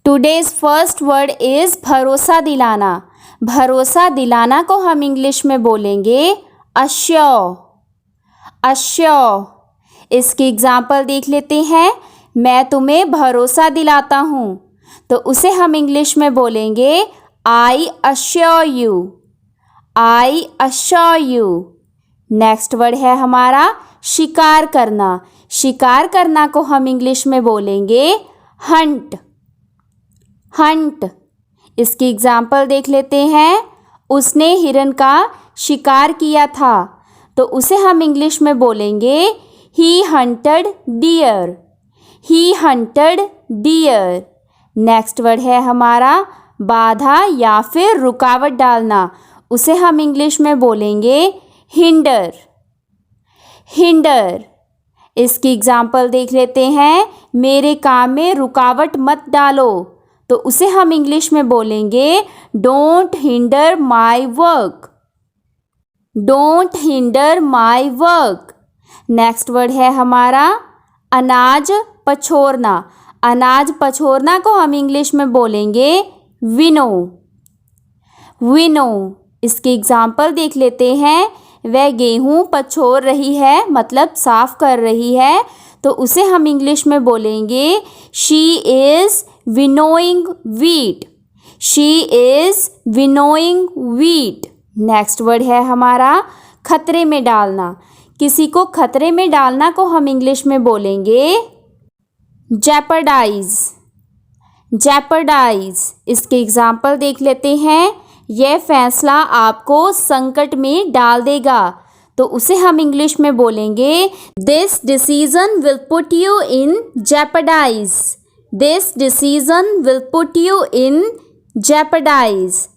Today's first word is भरोसा दिलाना। भरोसा दिलाना को हम इंग्लिश में बोलेंगे अश्योर। अश्योर। इसकी एग्जाम्पल देख लेते हैं। मैं तुम्हें भरोसा दिलाता हूँ, तो उसे हम इंग्लिश में बोलेंगे I assure you. I assure you. Next word है हमारा शिकार करना। शिकार करना को हम इंग्लिश में बोलेंगे हंट। हंट। इसकी एग्जाम्पल देख लेते हैं। उसने हिरन का शिकार किया था, तो उसे हम इंग्लिश में बोलेंगे ही हंटेड डियर। ही हंटेड डियर। नेक्स्ट वर्ड है हमारा बाधा या फिर रुकावट डालना। उसे हम इंग्लिश में बोलेंगे हिंडर। हिंडर। इसकी एग्जाम्पल देख लेते हैं। मेरे काम में रुकावट मत डालो, तो उसे हम इंग्लिश में बोलेंगे don't hinder my work. Don't hinder my work. Next word है हमारा अनाज पछोरना। अनाज पछोरना को हम इंग्लिश में बोलेंगे विनो। विनो। इसकी एग्जाम्पल देख लेते हैं। वह गेहूँ पछोर रही है, मतलब साफ कर रही है, तो उसे हम इंग्लिश में बोलेंगे she is winnowing wheat. She is winnowing wheat. Next word है हमारा खतरे में डालना। किसी को खतरे में डालना को हम इंग्लिश में बोलेंगे जेपर्डाइज। जेपर्डाइज। इसके एग्जाम्पल देख लेते हैं। यह फैसला आपको संकट में डाल देगा, तो उसे हम इंग्लिश में बोलेंगे this decision will put you in jeopardize. This decision will put you in jeopardize.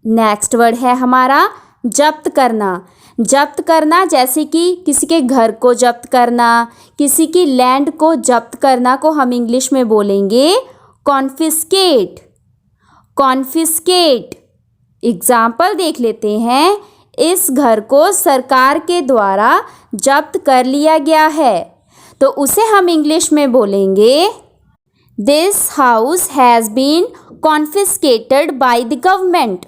Next word है हमारा जब्त करना। जब्त करना जैसे कि किसी के घर को जब्त करना, किसी की लैंड को जब्त करना को हम इंग्लिश में बोलेंगे कॉन्फिस्केट। कॉन्फिस्केट। एग्जाम्पल देख लेते हैं। इस घर को सरकार के द्वारा जब्त कर लिया गया है, तो उसे हम इंग्लिश में बोलेंगे this house has been confiscated by the government.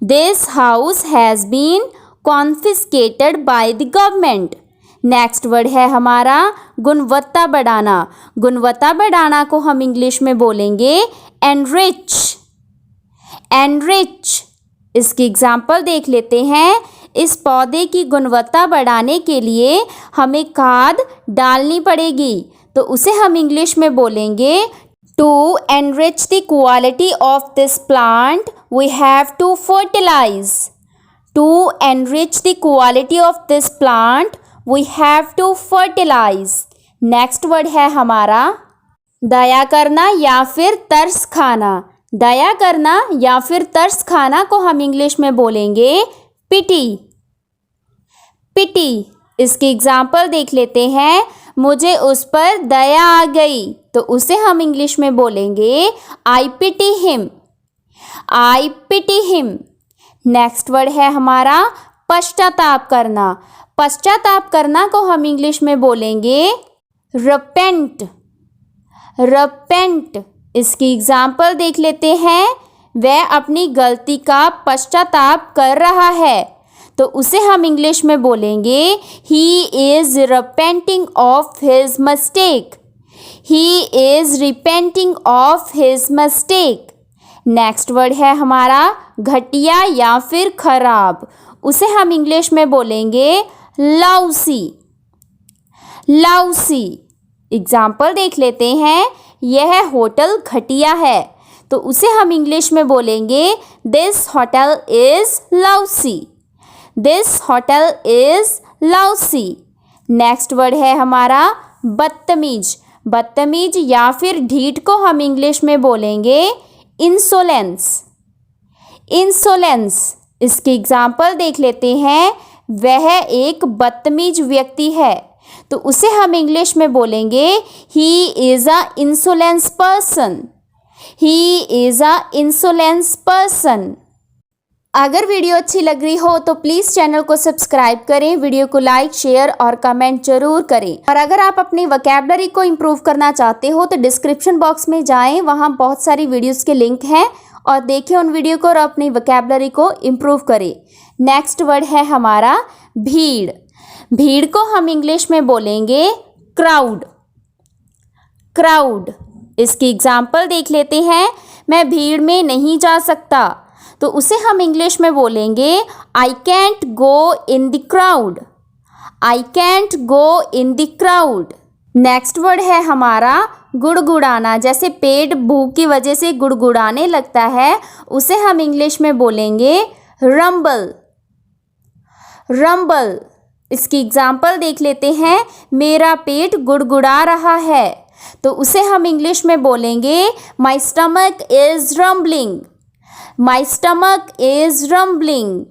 This house has been confiscated by the government. Next word है हमारा गुणवत्ता बढ़ाना। गुणवत्ता बढ़ाना को हम इंग्लिश में बोलेंगे एनरिच। एनरिच। इसकी एग्जाम्पल देख लेते हैं। इस पौधे की गुणवत्ता बढ़ाने के लिए हमें खाद डालनी पड़ेगी, तो उसे हम इंग्लिश में बोलेंगे to enrich the quality of this plant we have to fertilise. To enrich the quality of this plant we have to fertilise. Next word है हमारा दया करना या फिर तरस खाना। दया करना या फिर तरस खाना को हम इंग्लिश में बोलेंगे पिटी। पिटी। इसकी एग्जाम्पल देख लेते हैं। मुझे उस पर दया आ गई, तो उसे हम इंग्लिश में बोलेंगे आई पिटी हिम। आई पिटी हिम। नेक्स्ट वर्ड है हमारा पश्चाताप करना। पश्चाताप करना को हम इंग्लिश में बोलेंगे रिपेंट। रिपेंट। इसकी एग्जाम्पल देख लेते हैं। वह अपनी गलती का पश्चाताप कर रहा है, तो उसे हम इंग्लिश में बोलेंगे he is repenting of his mistake. He is repenting of his mistake. Next word है हमारा घटिया या फिर खराब। उसे हम इंग्लिश में बोलेंगे लाउसी। लाउसी। एग्जाम्पल देख लेते हैं। यह होटल घटिया है, तो उसे हम इंग्लिश में बोलेंगे this hotel is lousy. This hotel is lousy. Next word है हमारा बदतमीज। बदतमीज या फिर ढीठ को हम इंग्लिश में बोलेंगे इंसोलेंस। इंसोलेंस। इसकी एग्जाम्पल देख लेते हैं। वह एक बदतमीज व्यक्ति है, तो उसे हम इंग्लिश में बोलेंगे he is a insolence person. He is a insolence person. अगर वीडियो अच्छी लग रही हो तो प्लीज़ चैनल को सब्सक्राइब करें, वीडियो को लाइक, शेयर और कमेंट जरूर करें। और अगर आप अपनी वोकैबुलरी को इम्प्रूव करना चाहते हो तो डिस्क्रिप्शन बॉक्स में जाएं, वहाँ बहुत सारी वीडियोस के लिंक हैं और देखें उन वीडियो को और अपनी वोकैबुलरी को इम्प्रूव करें। नेक्स्ट वर्ड है हमारा भीड़। भीड़ को हम इंग्लिश में बोलेंगे क्राउड। क्राउड। इसकी एग्जाम्पल देख लेते हैं। मैं भीड़ में नहीं जा सकता, तो उसे हम इंग्लिश में बोलेंगे I can't go in the crowd. I can't go in the crowd. Next word है हमारा गुड़गुड़ाना। जैसे पेट भूख की वजह से गुड़गुड़ाने लगता है, उसे हम इंग्लिश में बोलेंगे रंबल। रंबल। इसकी एग्जाम्पल देख लेते हैं। मेरा पेट गुड़गुड़ा रहा है, तो उसे हम इंग्लिश में बोलेंगे my stomach is rambling. My stomach is rambling.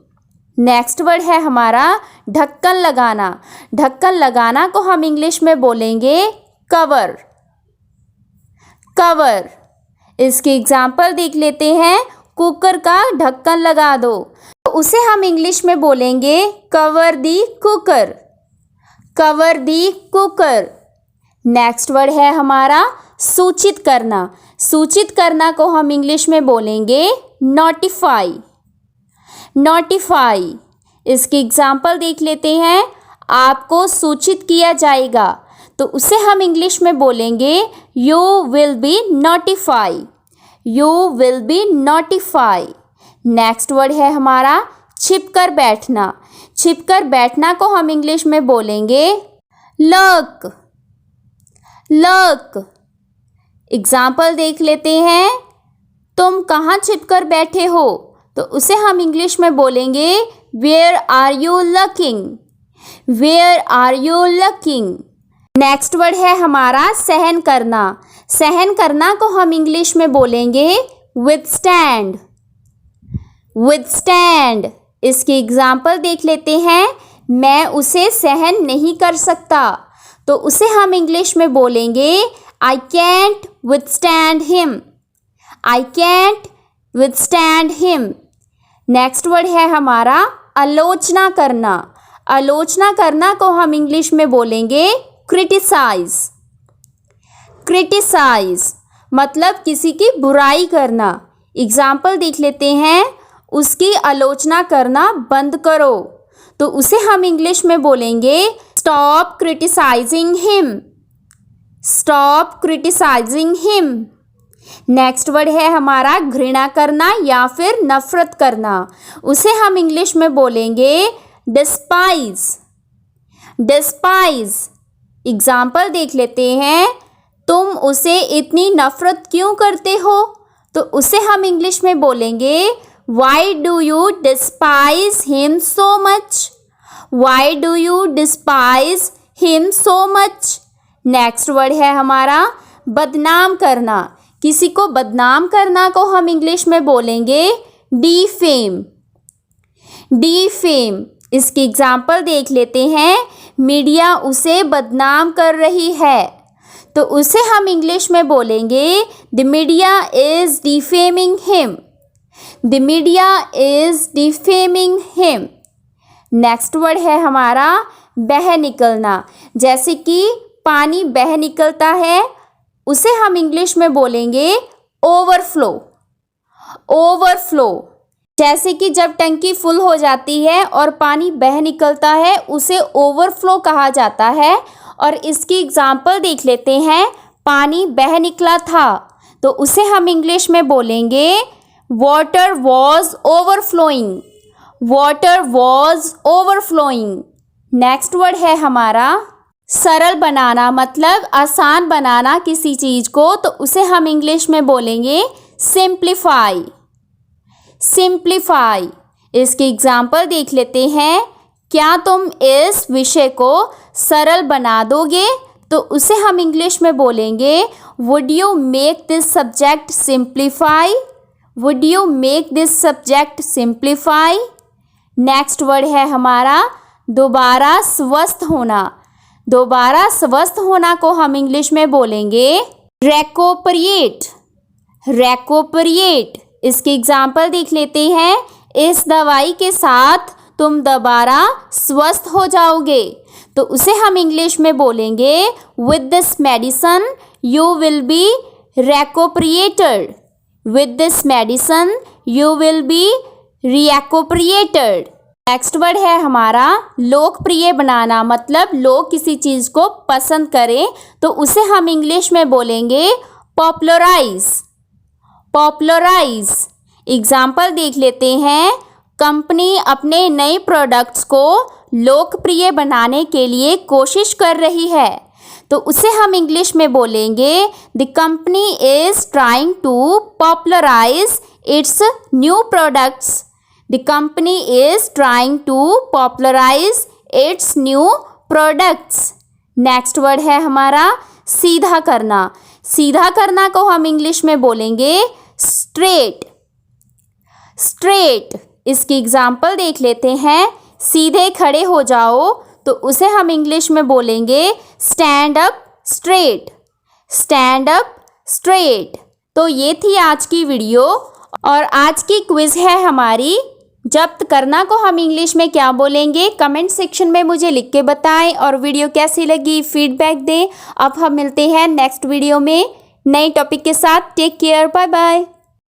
Next word है हमारा ढक्कन लगाना। ढक्कन लगाना को हम इंग्लिश में बोलेंगे कवर। कवर। इसकी एग्जाम्पल देख लेते हैं। कुकर का ढक्कन लगा दो, तो उसे हम इंग्लिश में बोलेंगे cover the cooker. Cover the cooker. Next word है हमारा सूचित करना। सूचित करना को हम इंग्लिश में बोलेंगे नोटिफाई। नोटिफाई। इसकी एग्जाम्पल देख लेते हैं। आपको सूचित किया जाएगा, तो उसे हम इंग्लिश में बोलेंगे you will B notify. You will B notify. Next word है हमारा छिपकर बैठना। छिपकर बैठना को हम इंग्लिश में बोलेंगे लर्क। लर्क। एग्जाम्पल देख लेते हैं। तुम कहाँ छिपकर बैठे हो, तो उसे हम इंग्लिश में बोलेंगे where are you lurking. Where are you lurking. Next word है हमारा सहन करना। सहन करना को हम इंग्लिश में बोलेंगे विथस्टैंड। विथस्टैंड। इसकी एग्जाम्पल देख लेते हैं। मैं उसे सहन नहीं कर सकता, तो उसे हम इंग्लिश में बोलेंगे I can't withstand him. I can't withstand him. Next word है हमारा आलोचना करना। आलोचना करना को हम इंग्लिश में बोलेंगे क्रिटिसाइज। क्रिटिसाइज मतलब किसी की बुराई करना। एग्जाम्पल देख लेते हैं। उसकी आलोचना करना बंद करो, तो उसे हम इंग्लिश में बोलेंगे stop criticising him. Stop criticising him. Next word है हमारा घृणा करना या फिर नफरत करना। उसे हम इंग्लिश में बोलेंगे डिस्पाइज। डिस्पाइज। एग्जाम्पल देख लेते हैं। तुम उसे इतनी नफरत क्यों करते हो, तो उसे हम इंग्लिश में बोलेंगे why do you despise him so much. Why do you despise him so much. Next word है हमारा बदनाम करना। किसी को बदनाम करना को हम इंग्लिश में बोलेंगे डिफेम। डिफेम। इसकी एग्जाम्पल देख लेते हैं। मीडिया उसे बदनाम कर रही है, तो उसे हम इंग्लिश में बोलेंगे the media is defaming him. The media is defaming him. Next word है हमारा बह निकलना। जैसे कि पानी बह निकलता है, उसे हम इंग्लिश में बोलेंगे ओवरफ्लो। ओवरफ्लो। जैसे कि जब टंकी फुल हो जाती है और पानी बह निकलता है, उसे ओवरफ्लो कहा जाता है। और इसकी एग्जाम्पल देख लेते हैं। पानी बह निकला था, तो उसे हम इंग्लिश में बोलेंगे water was overflowing. Water was overflowing. Next word है हमारा सरल बनाना, मतलब आसान बनाना किसी चीज़ को, तो उसे हम इंग्लिश में बोलेंगे सिंप्लीफाई। सिंप्लीफाई। इसकी एग्जाम्पल देख लेते हैं। क्या तुम इस विषय को सरल बना दोगे, तो उसे हम इंग्लिश में बोलेंगे would you make this subject simplify. Would you make this subject simplify. Next word है हमारा दोबारा स्वस्थ होना। दोबारा स्वस्थ होना को हम इंग्लिश में बोलेंगे रेकोपरिएट। रेकोपरिएट। इसके एग्जाम्पल देख लेते हैं। इस दवाई के साथ तुम दोबारा स्वस्थ हो जाओगे। तो उसे हम इंग्लिश में बोलेंगे with this medicine you will be recuperated. With this medicine you will be recuperated. Next word है हमारा लोकप्रिय बनाना, मतलब लोग किसी चीज़ को पसंद करें तो उसे हम इंग्लिश में बोलेंगे पॉपुलराइज। पॉपुलराइज। एग्जाम्पल देख लेते हैं। कंपनी अपने नए प्रोडक्ट्स को लोकप्रिय बनाने के लिए कोशिश कर रही है तो उसे हम इंग्लिश में बोलेंगे the company is trying to popularise its new products. The company is trying to popularize its new products. Next word है हमारा सीधा करना। सीधा करना को हम इंग्लिश में बोलेंगे स्ट्रेट। स्ट्रेट। इसकी एग्जाम्पल देख लेते हैं। सीधे खड़े हो जाओ तो उसे हम इंग्लिश में बोलेंगे stand up straight. Stand up straight. तो ये थी आज की वीडियो और आज की क्विज है हमारी जब्त करना को हम इंग्लिश में क्या बोलेंगे, कमेंट सेक्शन में मुझे लिख के बताएं और वीडियो कैसी लगी फीडबैक दें। अब हम मिलते हैं नेक्स्ट वीडियो में नए टॉपिक के साथ। Take care, bye bye.